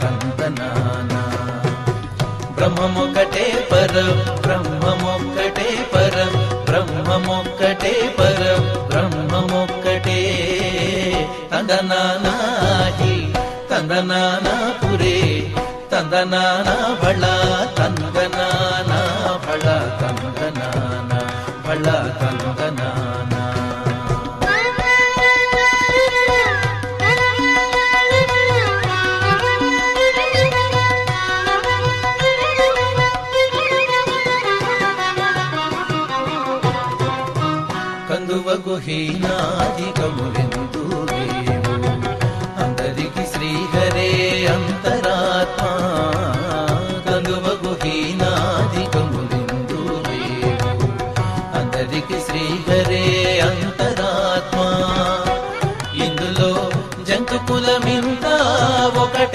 తందనాన. బ్రహ్మమొక్కటే పర బ్రహ్మమొక్కటే పర బ్రహ్మమొక్కటే పర బ్రహ్మమొక్కటే. తందనాన హి తందనాన పురే తందనాన బళ తందనాన బళ తందనాన బళ తందనాన. కందువగు హీనాది